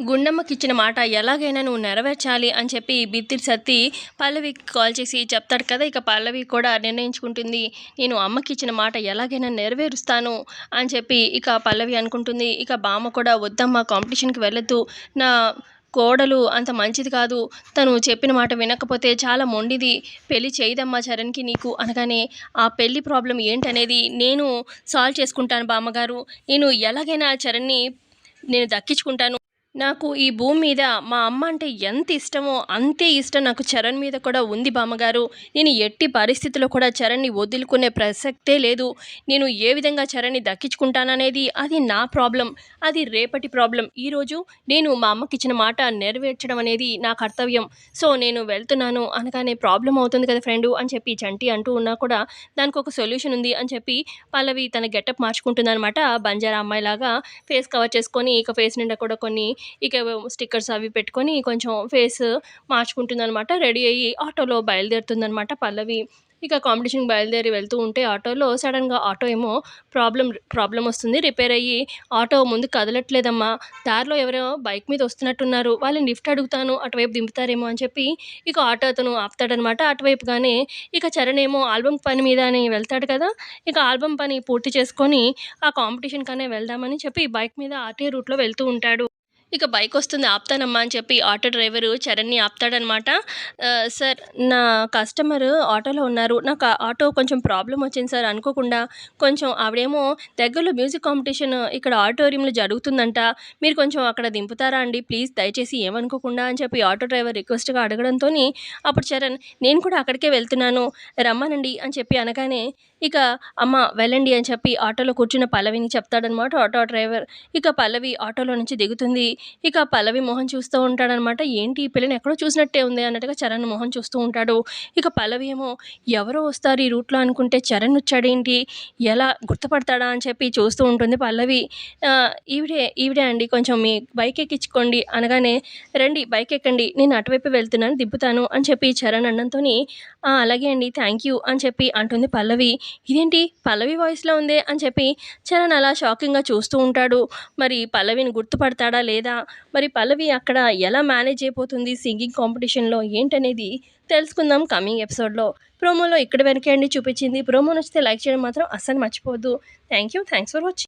గుండమ్మకిచ్చిన మాట ఎలాగైనా నువ్వు నెరవేర్చాలి అని చెప్పి బిత్తిరి సత్తి పల్లవికి కాల్ చేసి చెప్తాడు కదా. ఇక పల్లవి కూడా నిర్ణయించుకుంటుంది, నేను అమ్మకిచ్చిన మాట ఎలాగైనా నెరవేరుస్తాను అని చెప్పి ఇక పల్లవి అనుకుంటుంది. ఇక బామ్మ కూడా వద్దమ్మా కాంపిటీషన్కి వెళ్ళొద్దు, నా కోడలు అంత మంచిది కాదు, తను చెప్పిన మాట వినకపోతే చాలా మొండిది, పెళ్లి చేయదమ్మా చరణ్కి నీకు అనగానే ఆ పెళ్లి ప్రాబ్లం ఏంటనేది నేను సాల్వ్ చేసుకుంటాను బామ్మగారు, నేను ఎలాగైనా చరణ్ని నేను దక్కించుకుంటాను, నాకు ఈ భూమి మీద మా అమ్మ అంటే ఎంత ఇష్టమో అంతే ఇష్టం నాకు చరణ్ మీద కూడా ఉంది బామ్మగారు, నేను ఎట్టి పరిస్థితుల్లో కూడా చరణ్ని వదులుకునే ప్రసక్తే లేదు, నేను ఏ విధంగా చరణ్ని దక్కించుకుంటాననేది అది నా ప్రాబ్లం, అది రేపటి ప్రాబ్లం, ఈరోజు నేను మా అమ్మకి ఇచ్చిన మాట నెరవేర్చడం అనేది నా కర్తవ్యం, సో నేను వెళ్తున్నాను అనగానే ప్రాబ్లం అవుతుంది కదా ఫ్రెండు అని చెప్పి చంటి అంటూ ఉన్నా కూడా దానికి ఒక సొల్యూషన్ ఉంది అని చెప్పి పల్లవి తన గెటప్ మార్చుకుంటుంది అనమాట. బంజారా అమ్మాయిలాగా ఫేస్ కవర్ చేసుకొని ఇక ఫేస్ నిండా కూడా కొన్ని ఇక స్టిక్కర్స్ అవి పెట్టుకొని కొంచెం ఫేస్ మార్చుకుంటుందనమాట. రెడీ అయ్యి ఆటోలో బయలుదేరుతుందనమాట పల్లవి. ఇక కాంపిటీషన్కి బయలుదేరి వెళ్తూ ఉంటే ఆటోలో సడన్గా ఆటో ఏమో ప్రాబ్లం వస్తుంది, రిపేర్ అయ్యి ఆటో ముందు కదలట్లేదమ్మా, దారిలో ఎవరో బైక్ మీద వస్తున్నట్టున్నారు, వాళ్ళని లిఫ్ట్ అడుగుతాను అటువైపు దింపుతారేమో అని చెప్పి ఇక ఆటో అతను ఆపుతాడనమాట. అటువైపుగానే ఇక చరణ్ ఏమో ఆల్బమ్ పని మీద అని వెళ్తాడు కదా. ఇక ఆల్బమ్ పని పూర్తి చేసుకొని ఆ కాంపిటీషన్కనే వెళ్దామని చెప్పి బైక్ మీద ఆర్టీఏ రూట్లో వెళ్తూ ఉంటాడు. ఇక బైక్ వస్తుంది, ఆపుతానమ్మా అని చెప్పి ఆటో డ్రైవరు చరణ్ని ఆపుతాడనమాట. సార్, నా కస్టమర్ ఆటోలో ఉన్నారు, నాకు ఆటో కొంచెం ప్రాబ్లం వచ్చింది సార్ అనుకోకుండా, కొంచెం ఆవిడేమో దగ్గరలో మ్యూజిక్ కాంపిటీషన్ ఇక్కడ ఆడిటోరియంలో జరుగుతుందంట, మీరు కొంచెం అక్కడ దింపుతారా అండి ప్లీజ్ దయచేసి ఏమనుకోకుండా అని చెప్పి ఆటో డ్రైవర్ రిక్వెస్ట్గా అడగడంతో అప్పుడు చరణ్, నేను కూడా అక్కడికే వెళ్తున్నాను రమ్మనండి అని చెప్పి అనగానే ఇక అమ్మ వెళ్ళండి అని చెప్పి ఆటోలో కూర్చున్న పల్లవిని చెప్తాడనమాట ఆటో డ్రైవర్. ఇక పల్లవి ఆటోలో నుంచి దిగుతుంది. ఇక పల్లవి మొహం చూస్తూ ఉంటాడనమాట. ఏంటి ఈ పిల్లని ఎక్కడో చూసినట్టే ఉంది అన్నట్టుగా చరణ్ మొహం చూస్తూ ఉంటాడు. ఇక పల్లవి ఏమో ఎవరో వస్తారు ఈ రూట్లో అనుకుంటే చరణ్ వచ్చాడేంటి, ఎలా గుర్తుపడతాడా అని చెప్పి చూస్తూ ఉంటుంది పల్లవి. ఈవిడే అండి, కొంచెం మీ బైక్ ఎక్కించుకోండి అనగానే, రండి బైక్ ఎక్కండి నేను అటువైపు వెళ్తున్నాను దింపుతాను అని చెప్పి చరణ్ అన్నంతో అలాగే అండి థ్యాంక్ యూ అని చెప్పి అంటుంది పల్లవి. ఇదేంటి పల్లవి వాయిస్లో ఉందే అని చెప్పి చరణ్ అలా షాకింగ్గా చూస్తూ ఉంటాడు. మరి పల్లవిని గుర్తుపడతాడా లేదా, మరి పల్లవి అక్కడ ఎలా మేనేజ్ అయిపోతుంది సింగింగ్ కాంపిటీషన్లో ఏంటనేది తెలుసుకుందాం కమింగ్ ఎపిసోడ్లో. ప్రోమోలో ఇక్కడ వరకే అండి చూపించింది. ప్రోమో నచ్చితే లైక్ చేయడం మాత్రం అస్సలు మర్చిపోవద్దు. Thanks for watching.